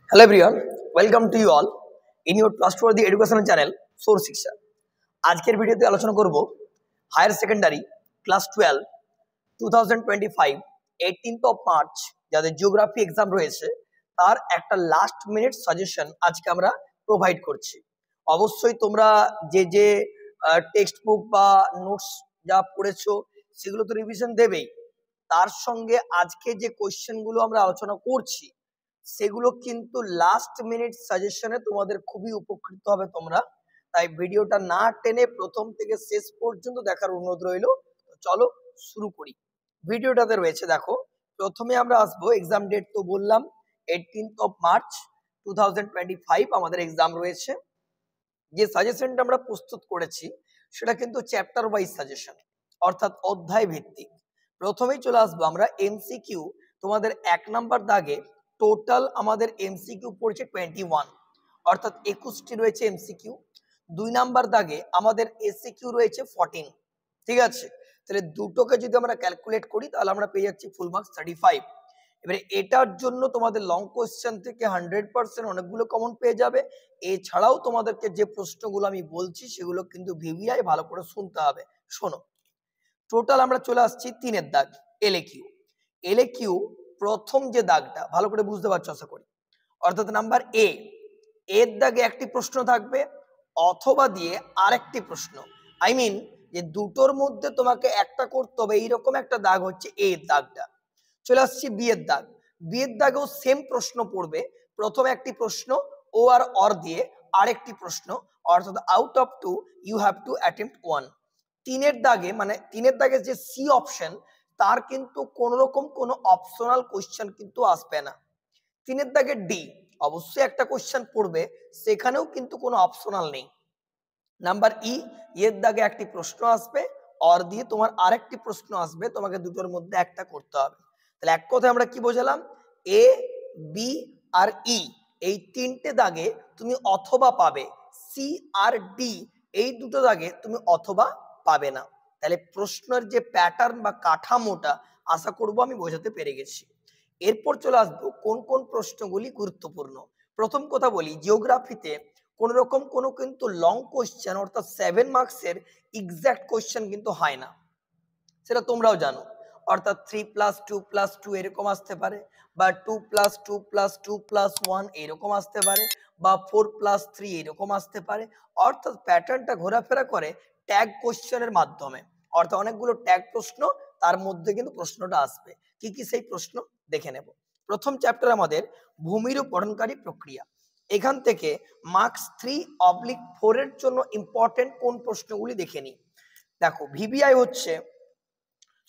Hello everyone, welcome to you all in your trustworthy educational channel Source Shiksha। আজকের ভিডিওতে আলোচনা করব higher secondary class 12 2025 18th of March যাদের geography exam রয়েছে তার একটা লাস্ট মিনিট সাজেশন আজকে আমরা প্রোভাইড করছি। অবশ্যই তোমরা যে টেক্সট বুক বা নোটস যা পড়েছো সেগুলো তো রিভিশন দেবেই, তার সঙ্গে আজকে যে কোশ্চেনগুলো আমরা আলোচনা করছি সেগুলো কিন্তু লাস্ট মিনিট সাজেশনে তোমাদের খুবই উপকৃত হবে তোমরা। তাই ভিডিওটা না টেনে প্রথম থেকে শেষ পর্যন্ত দেখার অনুরোধ রইল। চলো শুরু করি। ভিডিওটাতে রয়েছে দেখো, প্রথমে আমরা আসবো এক্সাম ডেট তো বললাম 18th of মার্চ 2025 আমাদের এক্সাম রয়েছে। যে সাজেশনটা আমরা প্রস্তুত করেছি সেটা কিন্তু চ্যাপ্টার ওয়াইজ সাজেশন, অর্থাৎ অধ্যায় ভিত্তিক। প্রথমেই চলে আসবো আমরা এমসিকিউ। তোমাদের 1 নাম্বার দাগে টোটাল আমাদের এমসিকিউ পড়ছে 21, অর্থাৎ 21টি রয়েছে এমসিকিউ। 2 নাম্বার দাগে আমাদের এসিকিউ রয়েছে 14। ঠিক আছে, তাহলে দুটোকে যদি আমরা ক্যালকুলেট করি তাহলে আমরা পেয়ে যাচ্ছি ফুল মার্কস 35। এবারে এটার জন্য তোমাদের লং কোশ্চেন থেকে 100% অনেকগুলো কমন পেয়ে যাবে। এছাড়াও তোমাদেরকে যে প্রশ্নগুলো আমি বলছি সেগুলো কিন্তু ভিভিআই ভালো করে শুনতে হবে। শোনো, টোটাল আমরা চলে আসছি 3-এর দাগ এলএকিউ। এলএকিউ প্রথম যে দাগটা ভালো করে বুঝতে পারছো আশা করি, অর্থাৎ নাম্বার এর দাগে একটি প্রশ্ন থাকবে অথবা দিয়ে আরেকটি প্রশ্ন। আই মিন যে দুটোর মধ্যে তোমাকে একটা করতে হবে, এইরকম একটা দাগ হচ্ছে এর দাগটা। চলে আসছি বিয়ের দাগ। বিয়ের দাগেও সেম প্রশ্ন পড়বে, প্রথমে একটি প্রশ্ন ও আর অর দিয়ে আরেকটি প্রশ্ন, অর্থাৎ out of 2 you have to attempt 1। 3-এর দাগে মানে 3-এর দাগে যে সি অপশন তার কিন্তু কোন রকম কোনো অপশনাল কোশ্চেন কিন্তু আসবে না। 3-এর দাগে ডি অবশ্যই একটা কোশ্চেন পড়বে, সেখানেও কিন্তু কোনো অপশনাল নেই। নাম্বার এর দাগে একটি প্রশ্ন আসবে, অর দিয়ে তোমার আরেকটি প্রশ্ন আসবে, তোমাকে দুটোর মধ্যে একটা করতে হবে। তাহলে এক কথায় আমরা কি বোঝালাম, এ বি আর ই এই 3টে দাগে তুমি অথবা পাবে, সি আর ডি এই দুটো দাগে তুমি অথবা পাবে না। তাহলে প্রশ্নের যে প্যাটার্ন বা কাঠামোটা আশা করব আমি বোঝাতে পেরে গেছি। এরপর চলে আসবো কোন কোন প্রশ্নগুলি গুরুত্বপূর্ণ। প্রথম কথা বলি, জিওগ্রাফিতে কোন রকম কোনো কিন্তু লং কোশ্চেন অর্থাৎ 7 মার্কসের এক্সাক্ট কোশ্চেন কিন্তু হয় না, সেটা তোমরাও জানো। অর্থাৎ 3+2+2 এরকম আসতে পারে, বা 2+2+2+1 এরকম আসতে পারে, বা 4+3 এরকম আসতে পারে। অর্থাৎ প্যাটার্নটা ঘোরাফেরা করে ট্যাগ কোশ্চেনের মাধ্যমে, অর্থাৎ অনেকগুলো ট্যাগ প্রশ্ন, তার মধ্যে কিন্তু প্রশ্নটা আসবে। কি কি সেই প্রশ্ন দেখে নেব। প্রথম চ্যাপ্টার আমাদের ভূমিরূপ গঠনকারী প্রক্রিয়া। এখান থেকে মার্কস 3/4 এর জন্য ইম্পর্টেন্ট কোন প্রশ্নগুলি দেখে নিই। দেখো, ভিভিআই হচ্ছে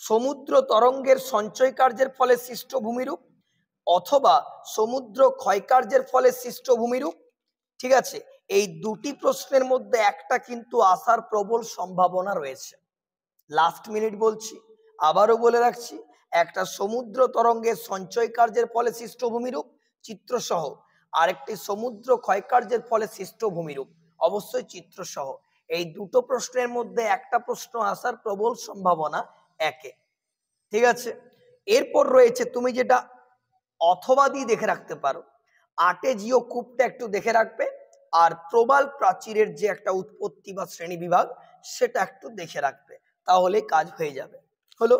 সমুদ্র তরঙ্গের সঞ্চয় কার্যের ফলে সৃষ্ট ভূমিরূপ অথবা সমুদ্র ক্ষয়কার্যের ফলে সৃষ্ট ভূমিরূপ। ঠিক আছে, এই দুটি প্রশ্নের মধ্যে একটা কিন্তু আসার প্রবল সম্ভাবনা রয়েছে। লাস্ট মিনিট বলছি, আবারও বলে রাখছি, একটা সমুদ্র তরঙ্গের সঞ্চয় কার্যের ফলে সৃষ্ট ভূমিরূপ চিত্রসহ, আরেকটি সমুদ্র ক্ষয়কার্যের ফলে সৃষ্ট ভূমিরূপ অবশ্যই চিত্রসহ। এই দুটো প্রশ্নের মধ্যে একটা প্রশ্ন আসার প্রবল সম্ভাবনা একে। ঠিক আছে, এরপর রয়েছে তুমি যেটা অথবা দিয়ে দেখে রাখতে পারো, আর্টেজিও কূপটা একটু দেখে রাখবে, আর প্রবাল প্রাচীরের যে একটা উৎপত্তি বা শ্রেণী বিভাগ সেটা একটু দেখে রাখবে, তাহলে কাজ হয়ে যাবে। হলো,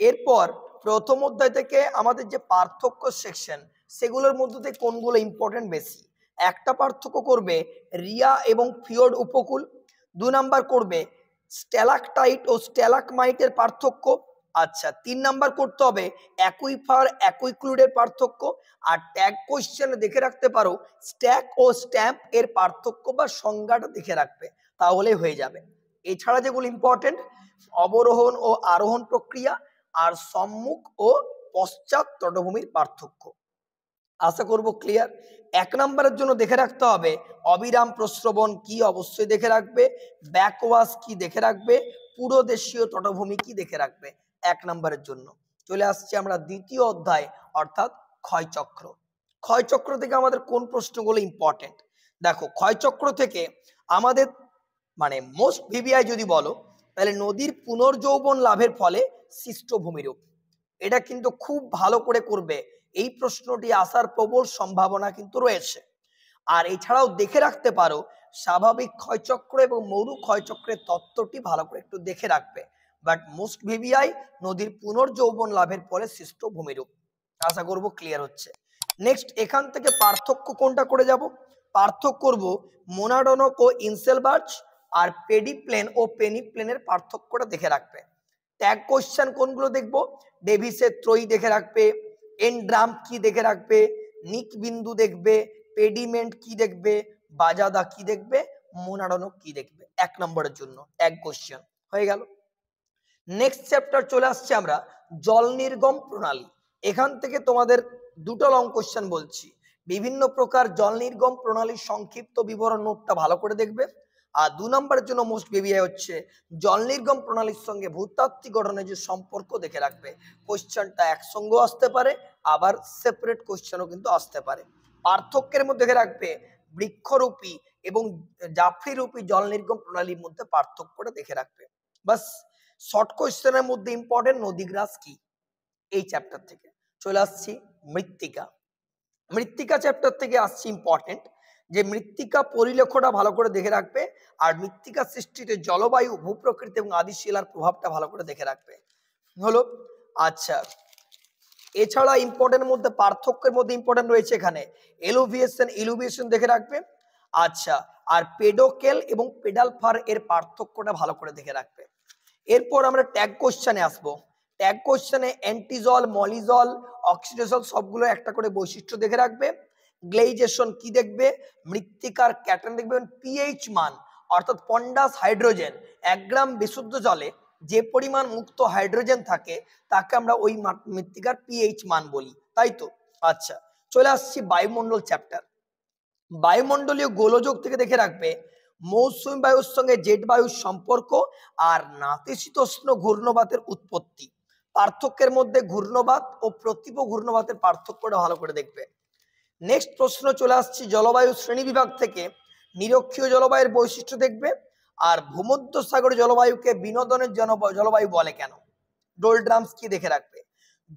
এরপর প্রথম অধ্যায় থেকে আমাদের যে পার্থক্য সেকশন সেগুলোর মধ্যে থেকে কোনগুলো ইম্পর্টেন্ট বেশি। একটা পার্থক্য করবে রিয়া এবং ফিওর্ড উপকূল। 2 নাম্বার করবে স্ট্যালাকটাইট ও স্ট্যালাকমাইটের পার্থক্য। আচ্ছা, 3 নাম্বার করতে হবে অ্যাকুইফার অ্যাকুইক্লুডের পার্থক্য। আর ট্যাগ কোশ্চেনে দেখে রাখতে পারো স্ট্যাক ও স্ট্যাম্প এর পার্থক্য বা সংজ্ঞাটা দেখে রাখবে, তাহলে হয়ে যাবে। এছাড়া যেগুলো ইম্পর্টেন্ট, অবরোহণ ও আরোহণ প্রক্রিয়া, আর সম্মুখ ও পশ্চাৎ তটভূমির পার্থক্য। আশা করব ক্লিয়ার। 1 নম্বরের জন্য দেখে রাখতে হবে অবিরাম প্রস্রবণ কি, অবশ্যই দেখে রাখবে। ব্যাকওয়াশ কি দেখে রাখবে। পুরো দেশীয় তটভূমি কি দেখে রাখবে 1 নম্বরের জন্য। চলে আসছে আমরা দ্বিতীয় অধ্যায়, অর্থাৎ ক্ষয়চক্র। ক্ষয়চক্র থেকে আমাদের কোন প্রশ্নগুলো ইম্পর্টেন্ট। দেখো, ক্ষয়চক্র থেকে আমাদের মানে মোস্ট ভিভিআই যদি বলো তাহলে নদীর পুনর্যৌবন লাভের ফলে সৃষ্ট ভূমিরূপ, এটা কিন্তু খুব ভালো করে করবে, এই প্রশ্নটি আসার প্রবল সম্ভাবনা কিন্তু রয়েছে। আর এছাড়াও দেখে রাখতে পারো স্বাভাবিক ক্ষয়চক্র এবং মরু ক্ষয়চক্রের তত্ত্বটি ভালো করে একটু দেখে রাখবে। বাট মোস্ট ভিভিআই নদীর পুনর্যৌবন লাভের ফলে সৃষ্ট ভূমিরূপ। আশা করব ক্লিয়ার হচ্ছে। নেক্সট এখান থেকে পার্থক্য কোনটা করে যাব, পার্থক্য করব মোনাডনক ও ইনসেলবার্চ আর পেডিপ্লেন ও পেনিপ্লেনের পার্থক্যটা দেখে রাখবে। ট্যাগ কোশ্চেন কোনগুলো দেখবো, ডেভিসের ত্রয়ী দেখে রাখবে, এন ড্রাম কি দেখে রাখবে, নিক বিন্দু দেখবে, পেডিমেন্ট কি দেখবে, বাজাদা কি দেখবে, মোনাডনক কি দেখবে। 1 নম্বরের জন্য ট্যাগ কোশ্চেন হয়ে গেল। নেক্সট চ্যাপ্টার চলে আসছে আমরা জল নির্গম প্রণালী। এখান থেকে তোমাদের দুটো লং কোশ্চেন বলছি, বিভিন্ন প্রকার জল নির্গম প্রণালীর সংক্ষিপ্ত বিবরণ নোটটা ভালো করে দেখবে। আর 2 নম্বরের জন্য মোস্ট ভিভিআই হচ্ছে জল নির্গম প্রণালীর সঙ্গে ভূতাত্ত্বিক গঠনের যে সম্পর্ক দেখে রাখবে। কোশ্চেনটা একসঙ্গেও আসতে পারে, আবার সেপারেট কোশ্চেনও কিন্তু আসতে পারে। পার্থক্যের মধ্যে দেখে রাখবে বৃক্ষরূপী এবং জাফরিরূপী জল নির্গম প্রণালীর মধ্যে পার্থক্যটা দেখে রাখবে। বাস শর্ট কোশ্চেনের মধ্যে ইম্পর্টেন্ট নদীগ্রাস কি, এই চ্যাপ্টার থেকে। চলে আসছি মৃত্তিকা। মৃত্তিকা চ্যাপ্টার থেকে আসছি ইম্পর্টেন্ট যে মৃত্তিকা পরিলেখটা ভালো করে দেখে রাখবে, আর মৃত্তিকা সৃষ্টিতে জলবায়ু, ভূপ্রকৃতি এবং আদি শিলার প্রভাবটা ভালো করে দেখে রাখবে হলো। আচ্ছা, এছাড়া ইম্পর্টেন্ট মধ্যে পার্থক্যের মধ্যে ইম্পর্টেন্ট রয়েছে এখানে এলোভিয়েশন, ইলুভিয়েশন দেখে রাখবে। আচ্ছা, আর পেডোকেল এবং পেডাল ফার এর পার্থক্যটা ভালো করে দেখে রাখবে। এরপর আমরা ট্যাগ কোশ্চেনে আসবো। ট্যাগ কোশ্চেনে অ্যান্টিজল, মলিজল, অক্সিডেশন সবগুলো একটা করে বৈশিষ্ট্য দেখে রাখবে। গ্লেইজেশন কি দেখবে, মৃত্তিকার ক্যাটার্ন দেখবে, পিএইচ মান অর্থাৎ পন্ডাস হাইড্রোজেন 1 গ্রাম বিশুদ্ধ জলে যে পরিমাণ মুক্ত হাইড্রোজেন থাকে তাকে আমরা ওই মৃত্তিকার পিএইচ মান বলি, তাই তো। আচ্ছা, চলে আসছি বায়ুমণ্ডল চ্যাপ্টার। বায়ুমণ্ডলীয় গোলযোগ থেকে দেখে রাখবে মৌসুমী বায়ুর সঙ্গে জেট বায়ুর সম্পর্ক আর নাতিশীতোষ্ণ ঘূর্ণবাতের উৎপত্তি। পার্থক্যের মধ্যে ঘূর্ণবাত ও প্রতীপ ঘূর্ণবাতের পার্থক্যটা ভালো করে দেখবে। নেক্সট প্রশ্ন চলে আসছি জলবায়ু শ্রেণী বিভাগ থেকে নিরক্ষীয় জলবায়ুর বৈশিষ্ট্য দেখবে, আর ভূমধ্যসাগরীয় জলবায়ুকে বিনোদনের জলবায়ু বলে কেন। ডোলড্রামস কি দেখে রাখবে।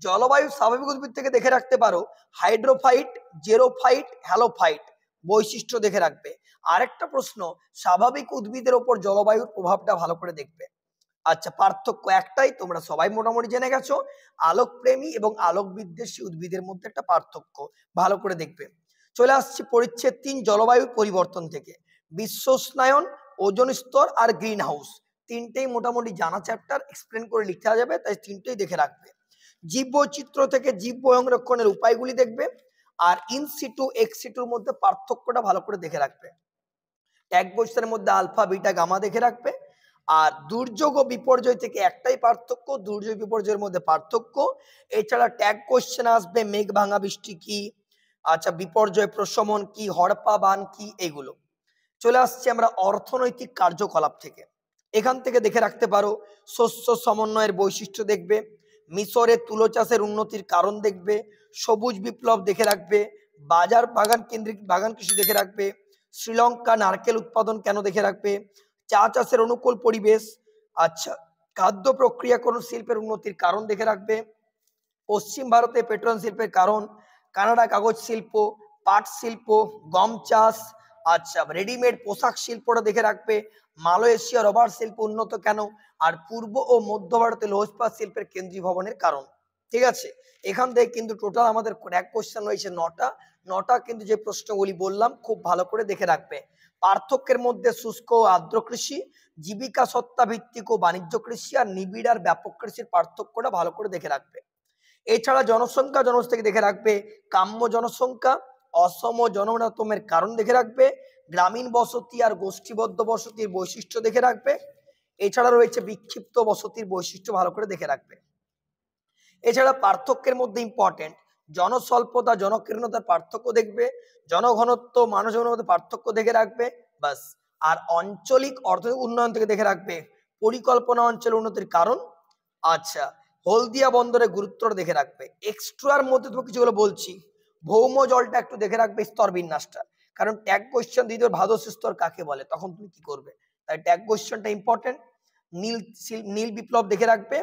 জলবায়ু স্বাভাবিক উদ্ভিদ থেকে দেখে রাখতে পারো হাইড্রোফাইট, জেরোফাইট, হ্যালোফাইট বৈশিষ্ট্য দেখে রাখবে। আরেকটা প্রশ্ন, স্বাভাবিক উদ্ভিদের ওপর জলবায়ুর প্রভাবটা ভালো করে দেখবে। আচ্ছা, পার্থক্য একটাই, তোমরা সবাই মোটামুটি জেনে গেছো, আলোকপ্রেমী এবং আলোক বিদ্বেষী উদ্ভিদের মধ্যে একটা পার্থক্য ভালো করে দেখবে। চলে আসছি পরিচ্ছেদ 3 জলবায়ুর পরিবর্তন থেকে। বিশ্ব উষ্ণায়ন, ওজোন স্তর আর গ্রিন হাউস, তিনটেই মোটামুটি জানা চ্যাপ্টার, এক্সপ্লেন করে লিখতে যাবে, তাই তিনটেই দেখে রাখবে। জীব বৈচিত্র্য থেকে জীব সংরক্ষণের উপায়গুলি দেখবে, আর ইনসিটু এক্সিটুর মধ্যে পার্থক্যটা ভালো করে দেখে রাখবে। ট্যাগ কোশ্চেনের মধ্যে আলফা, বিটা, গামা দেখে রাখবে। আর দুর্যোগ ও বিপর্যয় থেকে একটাই পার্থক্য, দুর্যোগ বিপর্যয়ের মধ্যে পার্থক্য। এছাড়া ট্যাগ কোশ্চেন আসবে মেঘ ভাঙা বৃষ্টি কি, আচ্ছা বিপর্যয় প্রশমন কি, হড়পা বান কি, এগুলো। চলে আসছে আমরা অর্থনৈতিক কার্যকলাপ থেকে। এখান থেকে দেখে রাখতে পারো শস্য সমন্বয়ের বৈশিষ্ট্য দেখবে, মিশরে তুলো চাষের উন্নতির কারণ দেখবে, সবুজ বিপ্লব দেখে রাখবে, বাজার বাগান কেন্দ্রিক বাগান কৃষি দেখে রাখবে, শ্রীলঙ্কা নারকেল উৎপাদন কেন দেখে রাখবে, চা চাষের অনুকূল পরিবেশ, আচ্ছা খাদ্য প্রক্রিয়াকরণ শিল্পের উন্নতির কারণ দেখে রাখবে, পশ্চিম ভারতে পেট্রোলিয়াম শিল্পের কারণ, কানাডা কাগজ শিল্প, পাট শিল্প, গম চাষ, আচ্ছা রেডিমেড পোশাক শিল্পটা দেখে রাখবে, মালয়েশিয়া রবার শিল্প উন্নত কেন, আর পূর্ব ও মধ্য ভারতে লৌহ ইস্পাত শিল্পের কেন্দ্রীয় ভবনের কারণ। ঠিক আছে, এখান থেকে কিন্তু টোটাল আমাদের এক কোশ্চেন রয়েছে 9টা কিন্তু যে প্রশ্নগুলি বললাম খুব ভালো করে দেখে রাখবে। পার্থক্যের মধ্যে শুষ্ক ও আর্দ্র কৃষি, জীবিকা সত্তা ভিত্তিক ও বাণিজ্য কৃষি, আর নিবিড় আর ব্যাপক কৃষির পার্থক্যটা ভালো করে দেখে রাখবে। এছাড়া জনসংখ্যা জনস থেকে দেখে রাখবে কাম্য জনসংখ্যা, অসম জননাতমের কারণ দেখে রাখবে, গ্রামীণ বসতি আর গোষ্ঠীবদ্ধ বসতির বৈশিষ্ট্য দেখে রাখবে। এছাড়া রয়েছে বিক্ষিপ্ত বসতির বৈশিষ্ট্য ভালো করে দেখে রাখবে। এছাড়া পার্থক্যের মধ্যে ইম্পর্টেন্ট জনস্বল্পতা জনকীর্ণতার পার্থক্য দেখবে, জনঘনত্ব মানুষজনের মধ্যে পার্থক্য দেখে রাখবে, বাস। আর আঞ্চলিক অর্থনৈতিক উন্নয়ন থেকে দেখে রাখবে পরিকল্পনা অঞ্চল উন্নতির কারণ, আচ্ছা হলদিয়া বন্দরের গুরুত্বটা দেখে রাখবে। এক্সট্রার মধ্যে তো কিছুগুলো বলছি, ভৌম জলটা একটু দেখে রাখবে, স্তর বিন্যাসটা, কারণ ট্যাগ কোশ্চেন দ্বিতীয় ভাদস্য স্তর কাকে বলে, তখন তুমি কি করবে, তাই ট্যাগ কোশ্চেনটা ইম্পর্টেন্ট। নীল নীল বিপ্লব দেখে রাখবে,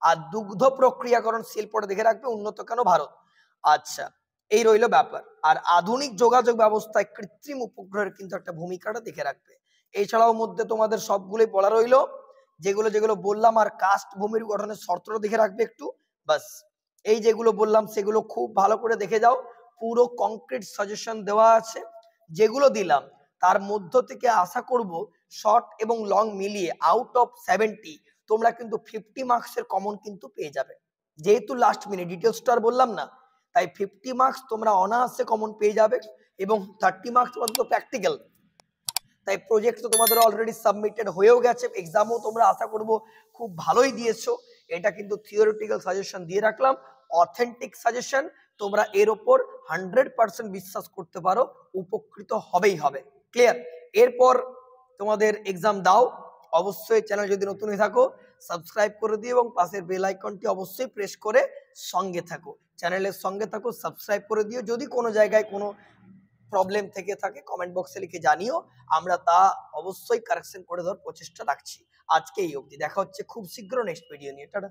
আর দুগ্ধ প্রক্রিয়াকরণ শিল্পটা দেখে রাখবে উন্নত কেন ভারত। আচ্ছা, এই রইলো ব্যাপার। আর আধুনিক যোগাযোগ ব্যবস্থায় কৃত্রিম উপগ্রহের কিন্তু একটা ভূমিকাটা দেখে রাখবে। এছাড়াও মধ্যে তোমাদের সবগুলোই পড়া রইলো, যেগুলো যেগুলো বললাম। আর কাস্ট ভূমির গঠনের শর্তটা দেখে রাখবে একটু, বাস। এই যেগুলো বললাম সেগুলো খুব ভালো করে দেখে যাও, পুরো কংক্রিট সাজেশন দেওয়া আছে। যেগুলো দিলাম তার মধ্য থেকে আশা করব শর্ট এবং লং মিলিয়ে আউট অফ 70 তোমরা কিন্তু 50 মার্কসের কমন কিন্তু পেয়ে যাবে। যেহেতু লাস্ট মিনিট ডিটেলসটা আর বললাম না, তাই 50 মার্কস তোমরা অনায়াসে কমন পেয়ে যাবে। এবং 30 মার্কস তোমাদের প্র্যাকটিক্যাল, তাই প্রজেক্ট তো তোমাদের অলরেডি সাবমিটেড হয়েও গেছে, এক্সামও তোমরা আশা করব খুব ভালোই দিয়েছো। এটা কিন্তু থিওরিটিক্যাল সাজেশন দিয়ে রাখলাম, অথেন্টিক সাজেশন। তোমরা এর ওপর 100% বিশ্বাস করতে পারো, উপকৃত হবেই হবে। ক্লিয়ার? এরপর তোমাদের এক্সাম দাও। অবশ্যই চ্যানেল যদি নতুন হয়ে থাকো সাবস্ক্রাইব করে দিও এবং পাশের বেল আইকনটি অবশ্যই প্রেস করে সঙ্গে থাকো, চ্যানেলের সঙ্গে থাকো, সাবস্ক্রাইব করে দিও। যদি কোনো জায়গায় কোনো প্রবলেম থেকে থাকে কমেন্ট বক্সে লিখে জানিও, আমরা তা অবশ্যই কারেকশন করে দেওয়ার প্রচেষ্টা রাখছি। আজকে এই অবধি, দেখা হচ্ছে খুব শীঘ্র নেক্সট ভিডিও নিয়ে। টাটা।